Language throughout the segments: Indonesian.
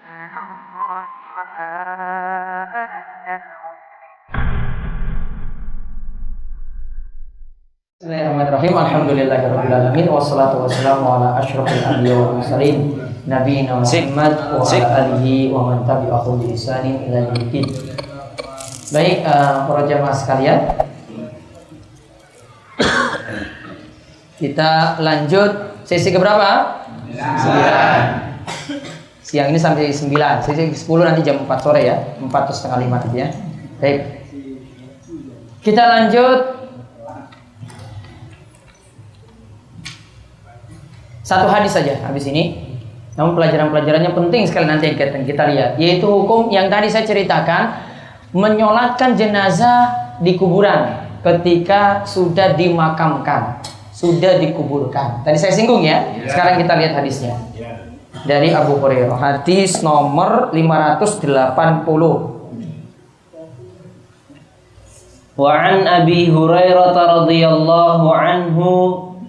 Bismillahirrahmanirrahim. Alhamdulillahirabbil alamin wassalatu wassalamu ala asyrofil anbiya wal mursalin nabiyina Muhammad wa ala alihi wa man tabi'ahum bi ihsanin ila yaumil. Baik, para jamaah sekalian, kita lanjut sesi keberapa? 9. Siang ini sampai 9. Sesi 10 nanti jam 4 sore ya. 4:30 nanti ya. Baik. Kita lanjut satu hadis saja habis ini. Namun pelajaran-pelajarannya penting sekali nanti yang kita lihat, yaitu hukum yang tadi saya ceritakan, menyolatkan jenazah di kuburan ketika sudah dimakamkan, sudah dikuburkan. Tadi saya singgung ya. Sekarang kita lihat hadisnya. Dari Abu Hurairah, hadis nomor 580. Wa an Abi Hurairah radhiyallahu anhu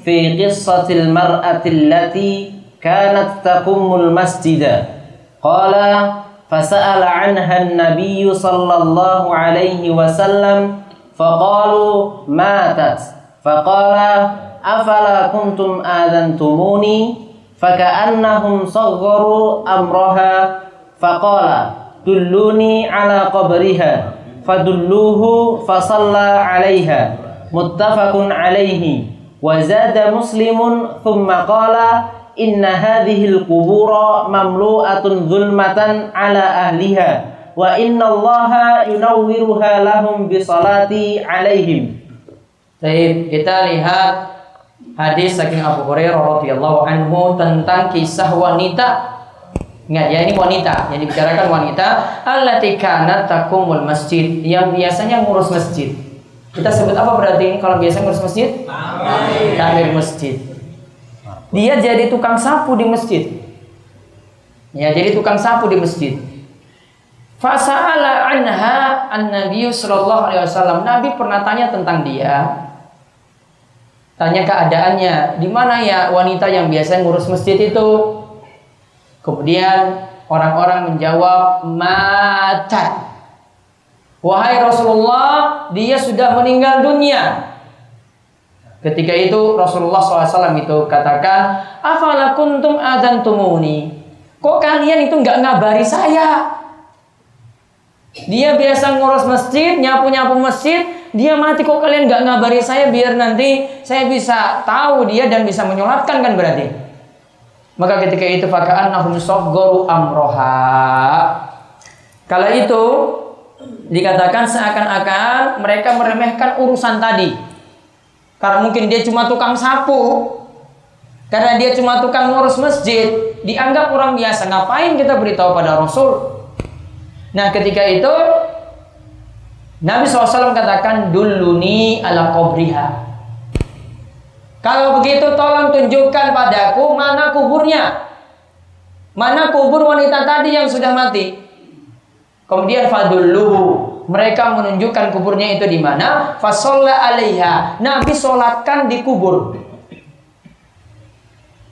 fi qissatil mar'ati allati kanat taqumul masjida qala fasa'ala 'anha an-nabiy sallallahu alaihi wasallam faqalu matat faqala afala kuntum adantumuni faka'annahum sagharu amraha faqala dulluni ala qabriha fadulluhu fasalla 'alaiha muttafaqun 'alaihi wa zada muslimun thumma qala inna hadhil qubura mamlu'atun zulmatan 'ala ahliha wa inna allaha yunawwiruha lahum bi salati 'alaihim. Baik, kita lihat hadis saking Abu Hurairah radhiyallahu anhu tentang kisah wanita. Ingat ya, ini wanita, yang dibicarakan wanita allati kanat taqumul masjid, yang biasanya ngurus masjid. Kita sebut apa berarti ini kalau biasa ngurus masjid? Tamir masjid. Dia jadi tukang sapu di masjid. Ya, jadi tukang sapu di masjid. Fasa'ala anha an-nabiy sallallahu alaihi wasallam. Nabi pernah tanya tentang dia. Tanya keadaannya, di mana ya wanita yang biasa ngurus masjid itu? Kemudian orang-orang menjawab, matat. Wahai Rasulullah, dia sudah meninggal dunia. Ketika itu Rasulullah SAW itu katakan, afala kuntum adantumuni. Kok kalian itu nggak ngabari saya? Dia biasa ngurus masjid, nyapu-nyapu masjid, dia mati, kok kalian nggak ngabari saya biar nanti saya bisa tahu dia dan bisa menyolatkan, kan berarti. Maka ketika itu faka'annahum sagharu amroha. Kala itu dikatakan seakan-akan mereka meremehkan urusan tadi. Karena mungkin dia cuma tukang sapu, karena dia cuma tukang ngurus masjid, dianggap orang biasa. Ngapain kita beritahu pada Rasul? Nah, ketika itu Nabi SAW katakan, dulluni ala qabriha. Kalau begitu tolong tunjukkan padaku mana kuburnya, mana kubur wanita tadi yang sudah mati. Kemudian fadulluhu, mereka menunjukkan kuburnya itu di mana. Fasalla alaiha, Nabi solatkan di kubur.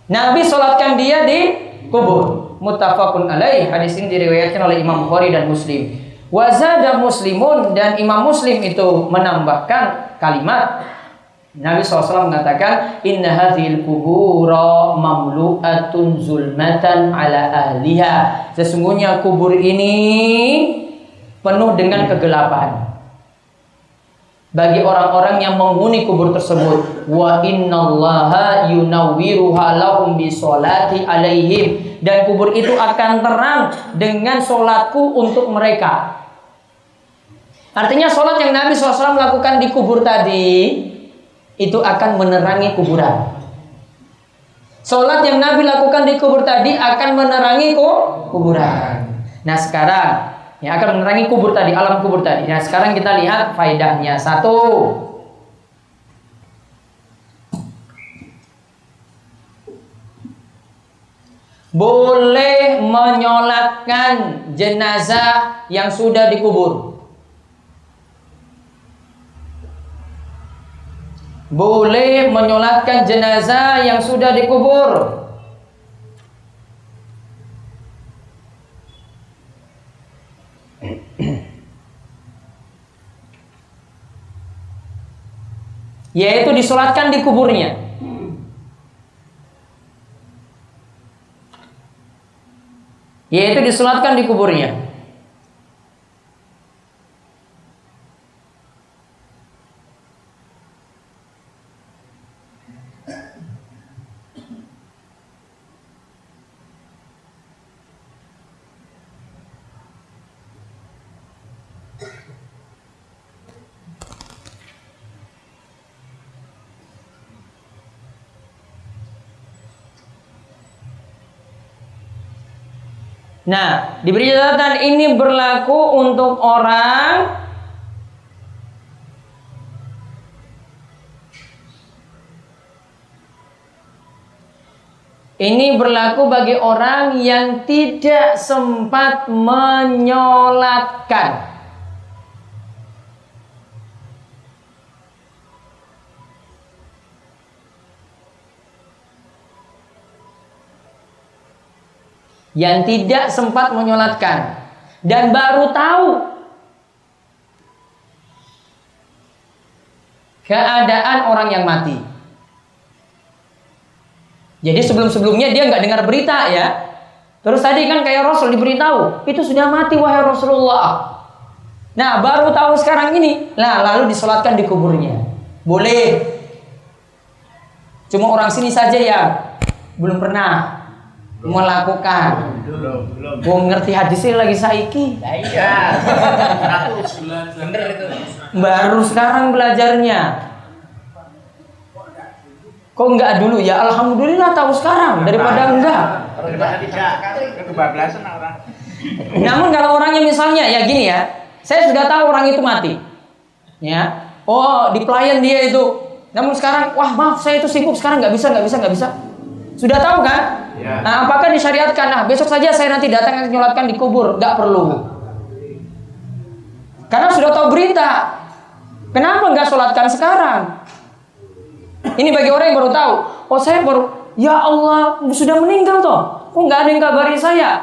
Nabi solatkan dia di kubur. Muttafaqun alaih. Hadis ini diriwayatkan oleh Imam Bukhari dan Muslim. Wa zada muslimun, dan Imam Muslim itu menambahkan kalimat, Nabi SAW mengatakan, inna hadhil kubura mamlu'atun zulmatan ala ahliha. Sesungguhnya kubur ini penuh dengan kegelapan bagi orang-orang yang menghuni kubur tersebut. Wa innallaha yunawwiruha lahum bi sholati alaihim, dan kubur itu akan terang dengan sholatku untuk mereka. Artinya sholat yang Nabi SAW lakukan di kubur tadi itu akan menerangi kuburan. Sholat yang Nabi lakukan di kubur tadi akan menerangi kuburan. Nah, sekarang yang akan menerangi kubur tadi, alam kubur tadi. Nah, sekarang kita lihat faedahnya. 1, boleh menyolatkan jenazah yang sudah dikubur. Boleh menyolatkan jenazah yang sudah dikubur. Yaitu disolatkan di kuburnya. Yaitu disolatkan di kuburnya. Nah, diberi catatan ini berlaku untuk orang ini berlaku bagi orang yang tidak sempat menyolatkan. Yang tidak sempat menyolatkan dan baru tahu keadaan orang yang mati. Jadi sebelum-sebelumnya dia nggak dengar berita ya. Terus tadi kan kayak Rasul diberitahu itu sudah mati wahai Rasulullah. Nah baru tahu sekarang ini, nah lalu disolatkan di kuburnya. Boleh. Cuma orang sini saja yang belum pernah melakukan. Belum ngerti hadisnya lagi saiki. Iya. Bener itu. Baru sekarang belajarnya. Kok enggak dulu ya? Alhamdulillah tahu sekarang daripada enggak. Daripada tidak kebablasan orang. Namun kalau orangnya misalnya ya gini ya, saya sudah tahu orang itu mati. Ya. Oh, di pelayan dia itu. Namun sekarang wah maaf saya itu sibuk sekarang nggak bisa. Sudah tahu kan? Ya. Nah, apakah disyariatkan? Nah, besok saja saya nanti datang dan nyolatkan di kubur. Nggak perlu. Karena sudah tahu berita. Kenapa nggak sholatkan sekarang? Ini bagi orang yang baru tahu. Oh, saya baru, ya Allah, sudah meninggal toh. Kok nggak ada yang kabari saya?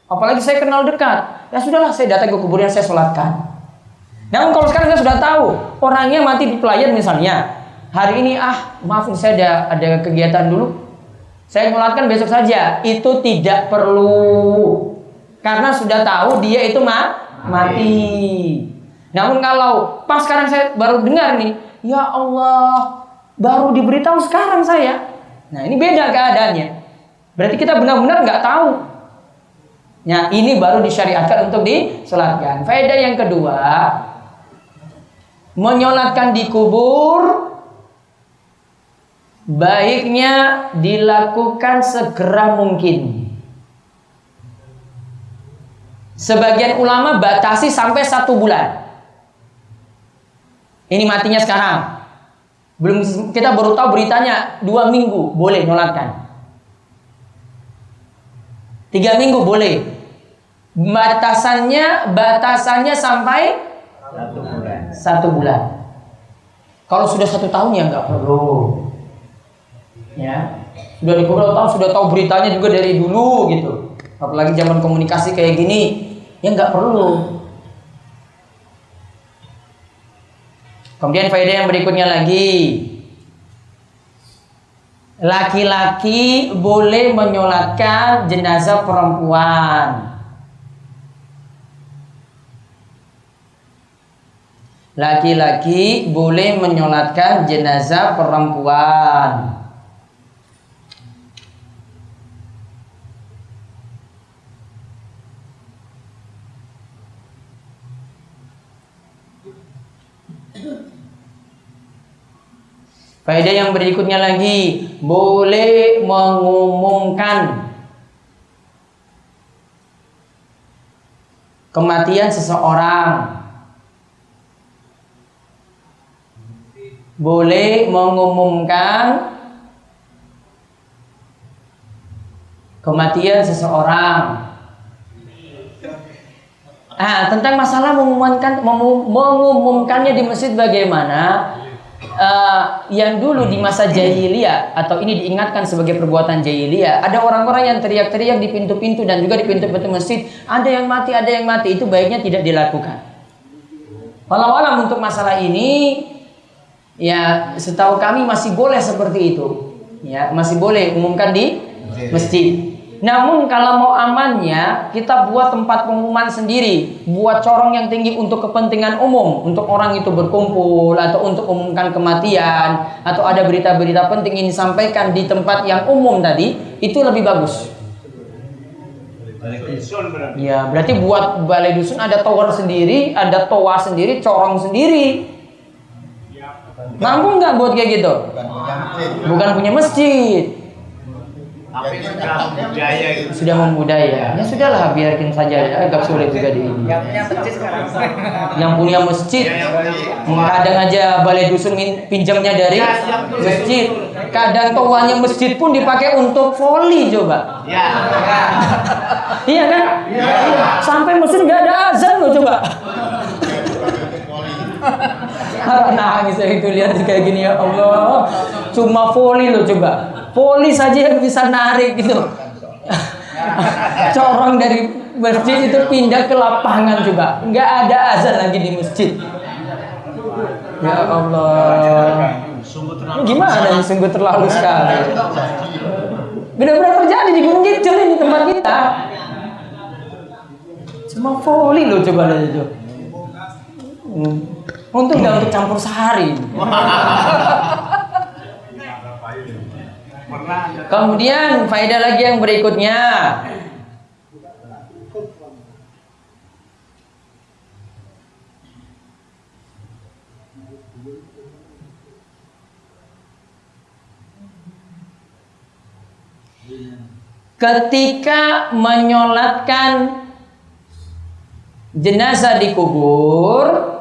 Apalagi saya kenal dekat. Ya sudahlah, saya datang ke kuburnya, saya sholatkan. Namun kalau sekarang saya sudah tahu, orangnya mati di pelayan misalnya. Hari ini, maaf saya ada kegiatan dulu. Saya nyolatkan besok saja. Itu tidak perlu. Karena sudah tahu dia itu mati. Namun kalau pas sekarang saya baru dengar nih, ya Allah, baru diberitahu sekarang saya. Nah ini beda keadaannya. Berarti kita benar-benar nggak tahu. Nah ini baru disyariatkan untuk disolatkan. Faedah yang kedua, menyolatkan di kubur baiknya dilakukan segera mungkin. Sebagian ulama batasi sampai 1 bulan. Ini matinya sekarang. Kita baru tahu beritanya 2 minggu boleh nyolatkan. 3 minggu boleh. Batasannya sampai 1 bulan. Kalau sudah 1 tahun ya nggak perlu. Ya, sudah dikubur sudah tahu beritanya juga dari dulu gitu. Apalagi zaman komunikasi kayak gini, ya nggak perlu. Kemudian faedah yang berikutnya lagi, laki-laki boleh menyolatkan jenazah perempuan. Laki-laki boleh menyolatkan jenazah perempuan. Faedah yang berikutnya lagi, boleh mengumumkan kematian seseorang. Boleh mengumumkan kematian seseorang. Tentang masalah mengumumkannya di masjid bagaimana? yang dulu di masa jahiliyah atau ini diingatkan sebagai perbuatan jahiliyah, ada orang-orang yang teriak-teriak di pintu-pintu dan juga di pintu-pintu masjid, ada yang mati, itu baiknya tidak dilakukan. Walau alam untuk masalah ini, ya setahu kami masih boleh seperti itu, ya masih boleh umumkan di masjid. Namun kalau mau amannya, kita buat tempat pengumuman sendiri, buat corong yang tinggi untuk kepentingan umum, untuk orang itu berkumpul atau untuk umumkan kematian atau ada berita-berita penting ini disampaikan di tempat yang umum tadi, itu lebih bagus. Ya, berarti buat balai dusun ada tower sendiri, ada toa sendiri, corong sendiri. Mampu nggak buat kayak gitu? Bukan punya masjid. Tapi sudah membudaya gitu. Sudah membudaya. Ya sudahlah, biarkan saja ya, agak sulit juga di ini. Yang punya masjid sekarang. Yang punya masjid, kadang aja balai dusun pinjamnya dari masjid. Kadang toanya masjid pun dipakai untuk voli coba. Ya. Iya kan? Sampai masjid nggak ada azan loh coba. Nangis saya itu lihat kayak gini, ya Allah. Cuma voli loh coba. Voli saja yang bisa narik gitu. Corong dari masjid itu pindah ke lapangan juga. Nggak ada azan lagi di masjid. Ya Allah. Gimana ini, sungguh terlalu sekali. Benar-benar terjadi di Gunung Kidul ini tempat kita. Cuma voli loh coba lihat itu. Untung nggak untuk campur sehari. Kemudian faedah lagi yang berikutnya, ketika menyolatkan jenazah di kubur,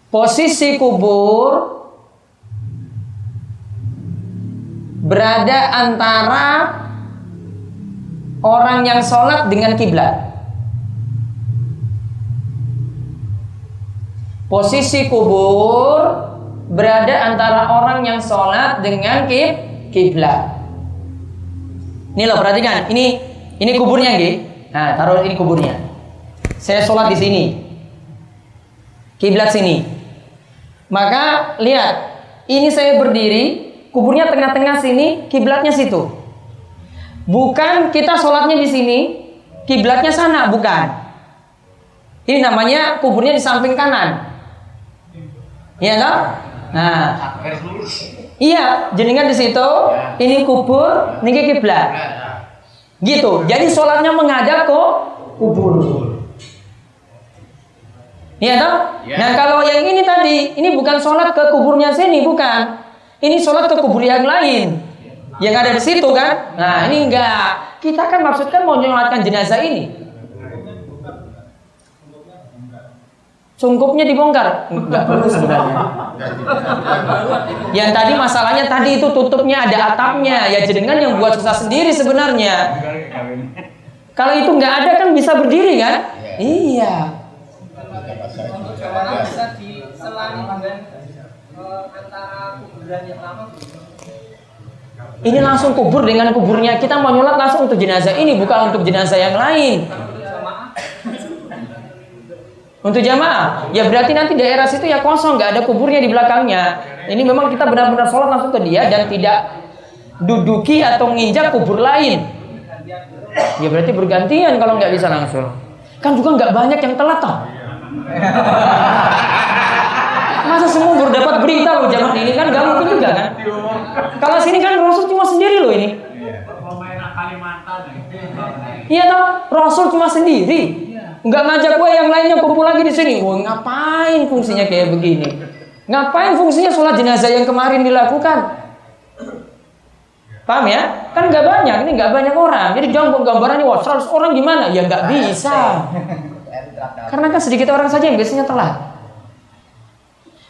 posisi kubur berada antara orang yang sholat dengan kiblat. Posisi kubur berada antara orang yang sholat dengan kiblat. Ini loh, perhatikan. Ini kuburnya, nggih. Nah, taruh ini kuburnya. Saya sholat di sini. Kiblat sini. Maka lihat, ini saya berdiri, kuburnya tengah-tengah sini, kiblatnya situ. Bukan kita sholatnya di sini, kiblatnya sana, bukan. Ini namanya kuburnya di samping kanan. Iya toh? Nah, iya, jenengan di situ, ini kubur, ini kiblat. Gitu. Jadi sholatnya menghadap ke kubur. Iya toh? Ya. Nah kalau yang ini tadi, ini bukan sholat ke kuburnya sini, bukan. Ini sholat ke kubur yang lain, yang ada di situ kan. Nah ini enggak. Kita kan maksudkan mau menyolatkan jenazah ini. Sungkupnya dibongkar, enggak perlu sebenarnya. Yang tadi masalahnya tadi itu tutupnya ada atapnya, ya jenengan yang buat susah sendiri sebenarnya. Kalau itu enggak ada kan bisa berdiri kan? Iya. Bisa diselang dengan antara kuburan yang lama. Ini langsung kubur dengan kuburnya. Kita mau nyolat langsung untuk jenazah ini, bukan untuk jenazah yang lain. Untuk jamaah, ya berarti nanti daerah situ ya kosong, nggak ada kuburnya di belakangnya. Ini memang kita benar-benar sholat langsung ke dia dan tidak duduki atau nginjak kubur lain. Ya berarti bergantian kalau nggak bisa langsung. Kan juga nggak banyak yang telat toh. Masa semua baru dapat berita loh zaman ini, kan nggak mungkin juga kan. Kalau sini kan Rasul cuma sendiri loh ini. Iya toh, Rasul cuma sendiri. Nggak ngajak gue yang lainnya kumpul lagi di sini. Wah, ngapain fungsinya kayak begini? Ngapain fungsinya sholat jenazah yang kemarin dilakukan? Paham ya? Kan nggak banyak, ini nggak banyak orang. Jadi jangan gambarannya wah 100 orang gimana? Ya nggak bisa. Karena kan sedikit orang saja yang biasanya telat.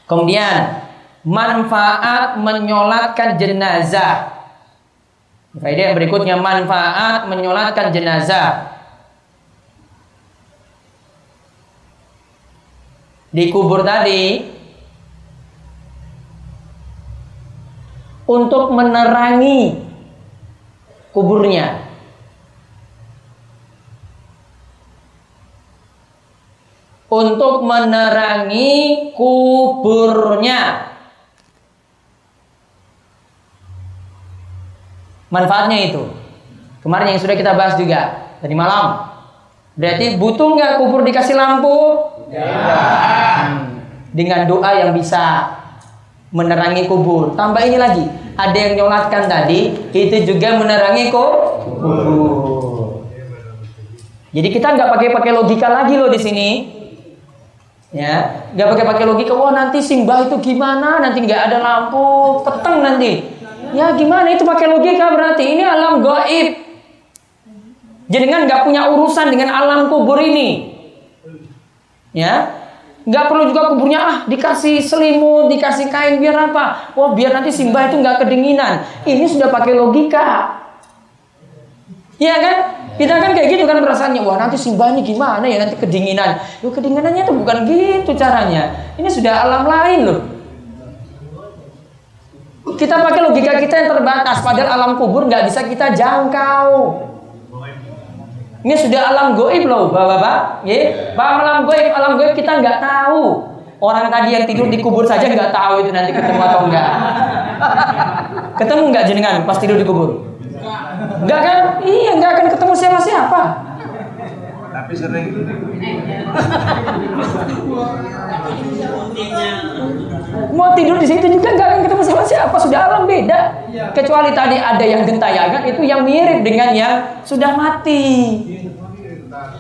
Kemudian manfaat menyolatkan jenazah Faedah yang berikutnya, manfaat menyolatkan jenazah di kubur tadi untuk menerangi kuburnya. Untuk menerangi kuburnya. Manfaatnya itu kemarin yang sudah kita bahas juga tadi malam. Berarti butuh nggak kubur dikasih lampu? Dengan doa yang bisa menerangi kubur. Tambah ini lagi, ada yang nyolatkan tadi, itu juga menerangi kubur. Jadi kita nggak pakai logika lagi loh di sini. Ya, nggak pakai logika. Wah, nanti simbah itu gimana? Nanti nggak ada lampu, peteng nanti. Ya gimana itu pakai logika, berarti ini alam gaib. Jenengan nggak punya urusan dengan alam kubur ini. Ya, nggak perlu juga kuburnya dikasih selimut, dikasih kain biar apa? Wah, biar nanti simbah itu nggak kedinginan. Ini sudah pakai logika. Iya kan? Kita kan kayak gitu kan perasaannya. Wah, nanti simbah ini gimana ya, nanti kedinginan. Loh, kedinginannya itu bukan gitu caranya. Ini sudah alam lain loh. Kita pakai logika kita yang terbatas, padahal alam kubur nggak bisa kita jangkau. Ini sudah alam goib loh, bapak-bapak. Ya, alam goib kita nggak tahu. Orang tadi yang tidur di kubur saja nggak tahu itu nanti ketemu atau enggak. Ketemu nggak jenengan pas tidur di kubur? Nggak kan? Iya, nggak akan ketemu siapa-siapa. Tapi sering. Mau tidur di situ juga nggak akan ketemu siapa-siapa, sudah alam beda. Kecuali tadi ada yang gentayangan, itu yang mirip dengan yang sudah mati.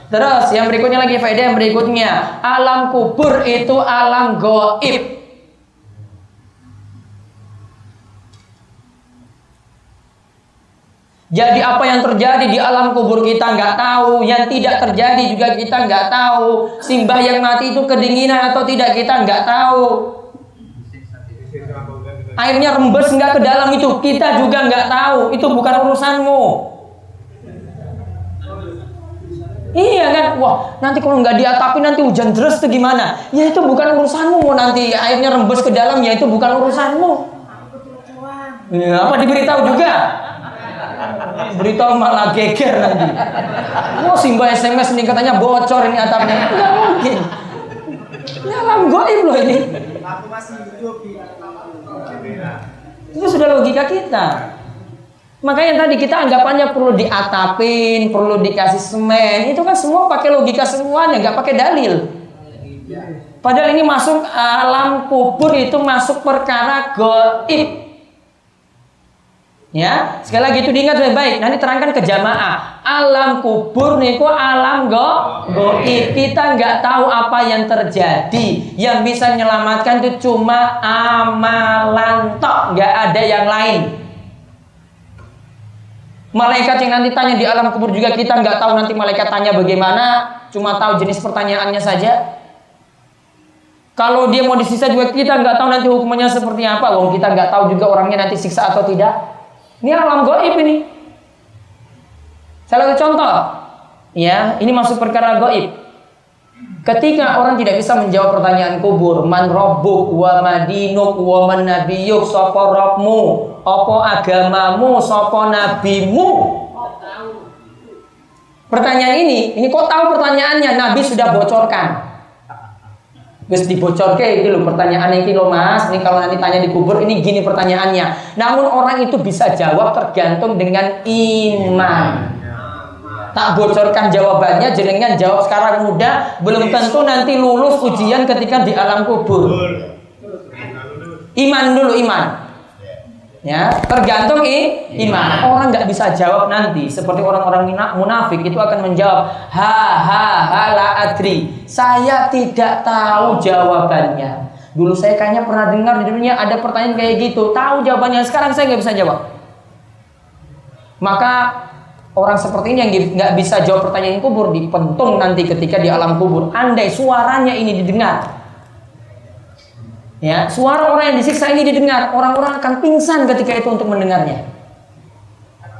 Terus yang berikutnya lagi, faedah yang berikutnya, alam kubur itu alam gaib. Jadi apa yang terjadi di alam kubur kita nggak tahu, yang tidak terjadi juga kita nggak tahu. Simbah yang mati itu kedinginan atau tidak kita nggak tahu. Airnya rembes nggak ke dalam itu kita juga nggak tahu. Itu bukan urusanmu. Iya kan? Wah, nanti kalau nggak diatapin nanti hujan deras itu gimana? Ya itu bukan urusanmu. Mau nanti airnya rembes ke dalam, ya itu bukan urusanmu. Ya, apa diberitahu juga? Beritahu malah geger nanti. Wah, simbah SMS ini katanya bocor ini atapnya. Nggak mungkin. Ini alam gaib loh ini. Itu sudah logika kita. Makanya tadi kita anggapannya perlu diatapin, perlu dikasih semen. Itu kan semua pakai logika semuanya, nggak pakai dalil. Padahal ini masuk alam kubur, itu masuk perkara gaib. Ya, sekali lagi itu diingat baik-baik. Nanti terangkan ke jamaah. Alam kubur niku alam gaib. Kita nggak tahu apa yang terjadi. Yang bisa menyelamatkan itu cuma amalan tok, nggak ada yang lain. Malaikat yang nanti tanya di alam kubur juga kita nggak tahu nanti malaikat tanya bagaimana. Cuma tahu jenis pertanyaannya saja. Kalau dia mau disiksa juga kita nggak tahu nanti hukumannya seperti apa. Wong kita nggak tahu juga orangnya nanti siksa atau tidak. Ini alam gaib ini. Salah satu contoh, ya, ini masuk perkara gaib. Ketika orang tidak bisa menjawab pertanyaan kubur, man rabbuk wa madinuk wa man nabiyuk, sapa rabbmu, apa agamamu, sapa nabimu. Pertanyaan ini kok tahu pertanyaannya? Nabi sudah bocorkan. Terus dibocorke iki lho pertanyaannya iki lho Mas. Ini kalau nanti tanya di kubur ini gini pertanyaannya. Namun orang itu bisa jawab tergantung dengan iman. Tak bocorkan jawabannya, jenengan jawab sekarang mudah, belum tentu nanti lulus ujian ketika di alam kubur. Iman dulu, iman. Ya, tergantung iman. Orang nggak bisa jawab nanti seperti orang-orang munafik itu akan menjawab la adri. Saya tidak tahu jawabannya. Dulu saya kayaknya pernah dengar di dunia ada pertanyaan kayak gitu. Tahu jawabannya, sekarang saya nggak bisa jawab. Maka orang seperti ini yang nggak bisa jawab pertanyaan kubur dipentung nanti ketika di alam kubur. Andai suaranya ini didengar. Ya, suara orang yang disiksa ini didengar, orang-orang akan pingsan ketika itu untuk mendengarnya.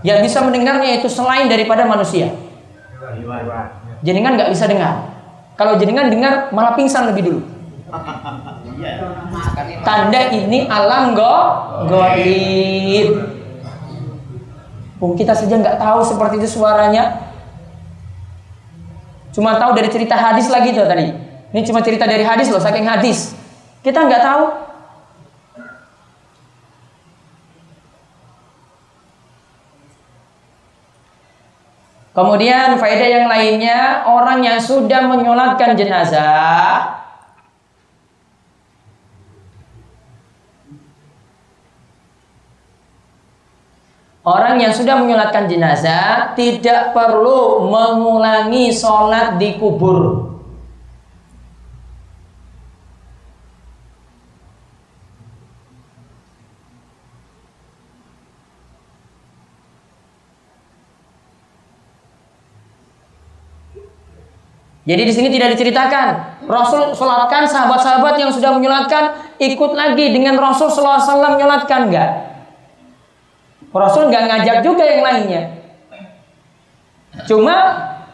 Yang bisa mendengarnya itu selain daripada manusia. Jenengan nggak bisa dengar. Kalau jenengan dengar malah pingsan lebih dulu. Tanda ini alam gaib. Kita saja nggak tahu seperti itu suaranya. Cuma tahu dari cerita hadis lagi tuh tadi. Ini cuma cerita dari hadis loh, saking hadis. Kita nggak tahu. Kemudian faedah yang lainnya, orang yang sudah menyolatkan jenazah, orang yang sudah menyolatkan jenazah tidak perlu mengulangi sholat di kubur. Jadi di sini tidak diceritakan Rasul sholatkan, sahabat-sahabat yang sudah menyolatkan ikut lagi dengan Rasul sallallahu alaihi wasallam menyolatkan, enggak. Rasul enggak ngajak juga yang lainnya. Cuma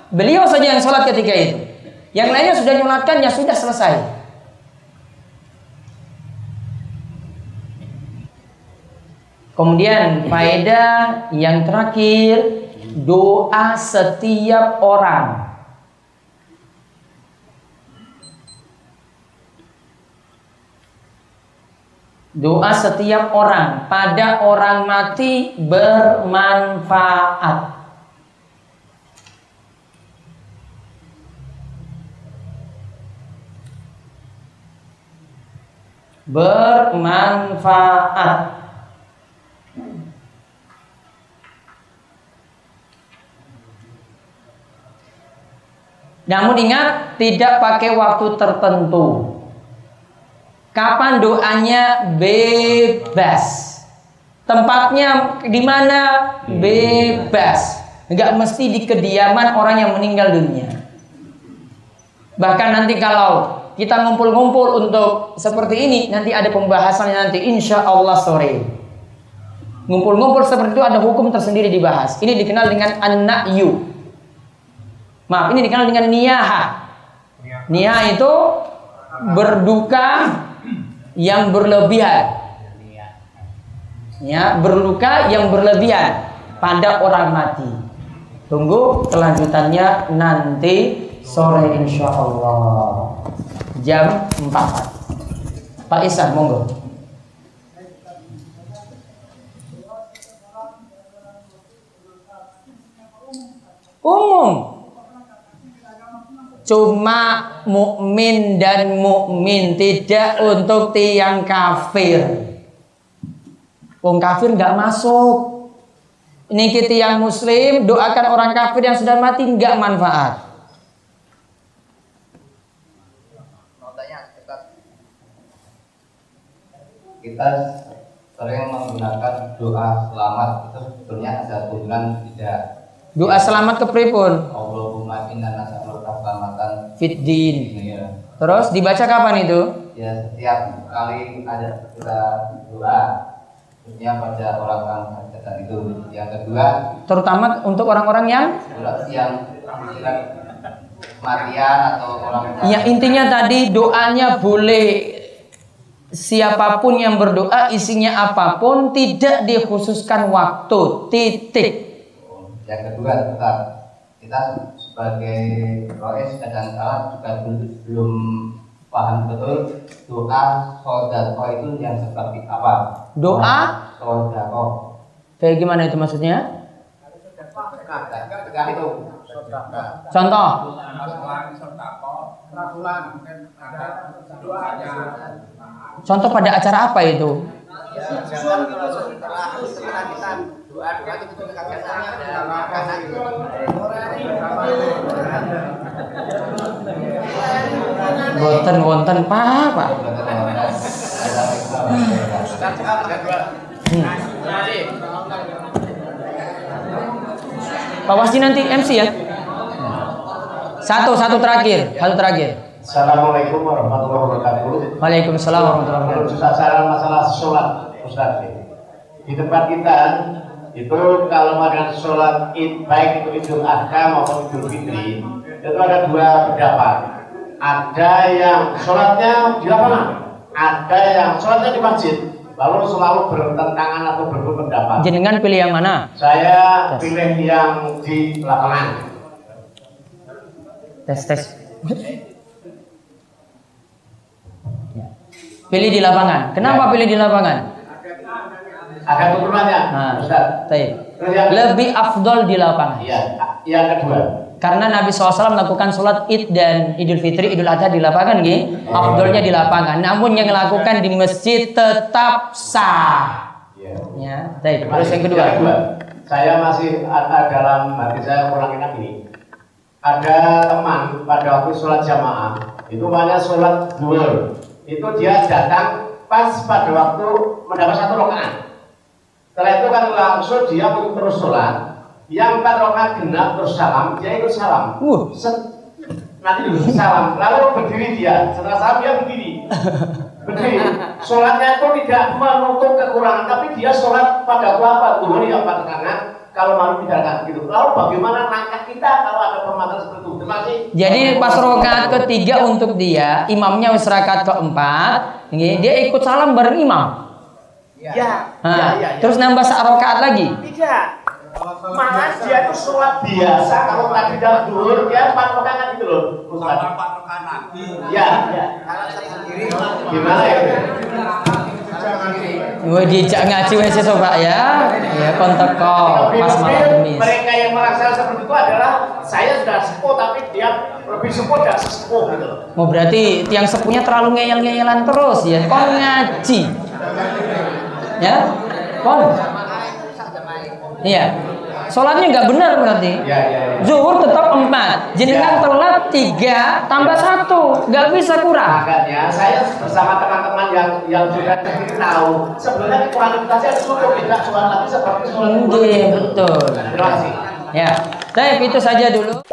beliau saja yang sholat ketika itu. Yang lainnya sudah menyolatkan, ya sudah selesai. Kemudian faedah yang terakhir, doa setiap orang. Doa setiap orang pada orang mati bermanfaat. Bermanfaat. Namun ingat, tidak pakai waktu tertentu. Kapan doanya? Bebas. Tempatnya di mana? Bebas. Enggak mesti di kediaman orang yang meninggal dunia. Bahkan nanti kalau kita ngumpul-ngumpul untuk seperti ini, nanti ada pembahasannya nanti insya Allah sore. Ngumpul-ngumpul seperti itu ada hukum tersendiri dibahas. Ini dikenal dengan an-na'yu. Maaf, ini dikenal dengan niyahah. Niyah itu berduka yang berlebihan, ya, berluka yang berlebihan pada orang mati. Tunggu kelanjutannya nanti sore insya Allah jam 4. Pak Isan, monggo. Umum. Cuma mukmin dan mukmin, tidak untuk tiang kafir. Wong kafir nggak masuk. Ini kita yang muslim doakan orang kafir yang sudah mati nggak manfaat. Kita sering menggunakan doa selamat, itu sebetulnya ada turunan tidak. Doa selamat ke pripun? Allahumma inna nas'aluka selamatan Fiddin. ya. Terus dibaca kapan itu? Ya, setiap kali ada kita doa khususnya pada orang-orang hajatan itu. Yang kedua, Terutama untuk orang-orang yang kematian atau orang ya, intinya tadi doanya boleh siapapun yang berdoa, isinya apapun, tidak dikhususkan waktu, titik. Yang kedua, kita sebagai rois kadang-kala juga belum paham betul doa sodako itu yang seperti apa. Doa sodako kayak gimana itu maksudnya? Ketika itu Contoh. Contoh pada acara apa itu? Wonten Pak. Pak Wasdi nanti MC ya. Satu terakhir. Assalamualaikum warahmatullahi wabarakatuh. Waalaikumsalam warahmatullahi wabarakatuh. Saran masalah sholat, Ustaz. Di tempat kita itu kalau pada sholat id, baik itu Idul Adha maupun Idul Fitri, itu ada dua pendapat. Ada yang sholatnya di lapangan, ada yang sholatnya di masjid. Lalu selalu bertentangan atau berpendapat. Jenengan pilih yang mana? Saya pilih yang di lapangan. Tes. Ya. Pilih di lapangan. Kenapa pilih di lapangan? Ada turunannya, Ustaz. Terus yang Lebih afdol di lapangan. Iya, yang kedua. Karena Nabi SAW melakukan sholat id dan Idul Fitri, Idul Adha di lapangan, gitu. Afdolnya di lapangan. Namun yang lakukan di masjid tetap sah. Ya, baik. Terus yang kedua. Saya masih ada dalam hati saya kurang enak ini. Ada teman pada waktu sholat jamaah, itu banyak sholat duhur. Itu dia datang pas pada waktu mendapat 1 rakaat. Setelah itu kan langsung dia terus sholat. Yang 4 rakaat genap terus salam, dia ikut salam. Nanti dulu salam, lalu berdiri dia. Setelah salam dia berdiri. Sholatnya itu tidak menutup kekurangan, tapi dia sholat pada apa? Duhur yang 4 rakaat, kalau malam 3 rakaat gitu. Lalu bagaimana langkah kita kalau ada permasalahan seperti itu? Terima kasih. Jadi pas rakaat ketiga untuk dia, imamnya wis rakaat keempat, dia ikut salam bareng imam. Ya. Terus nambah rakaat lagi. Tidak. Malah dia itu sholat biasa. Kalau tadi dalam duhur dia 4 rakaat gitu loh. Sama 4 rakaat. Ya. Gimana ya? Wah, dijak ngaji wes coba ya. Ya kontak kok pas malam Kamis. Mereka yang merasa seperti itu adalah saya sudah sepuh tapi dia lebih sepuh dan sesepuh gitu. Oh berarti tiang sepuhnya terlalu ngeyel-ngeyelan terus ya. Kon ngaji. Ya? Kon. Iya. Sholatnya nggak benar berarti. Ya. Zuhur tetap 4. Jenengan telat 3 tambah 1. Nggak bisa kurang. Makanya saya bersama teman-teman yang sudah tahu sebenarnya kualitasnya cukup tidak sholat lagi seperti sholat. Iya, betul. Terima kasih. Ya. Baik, itu saja dulu.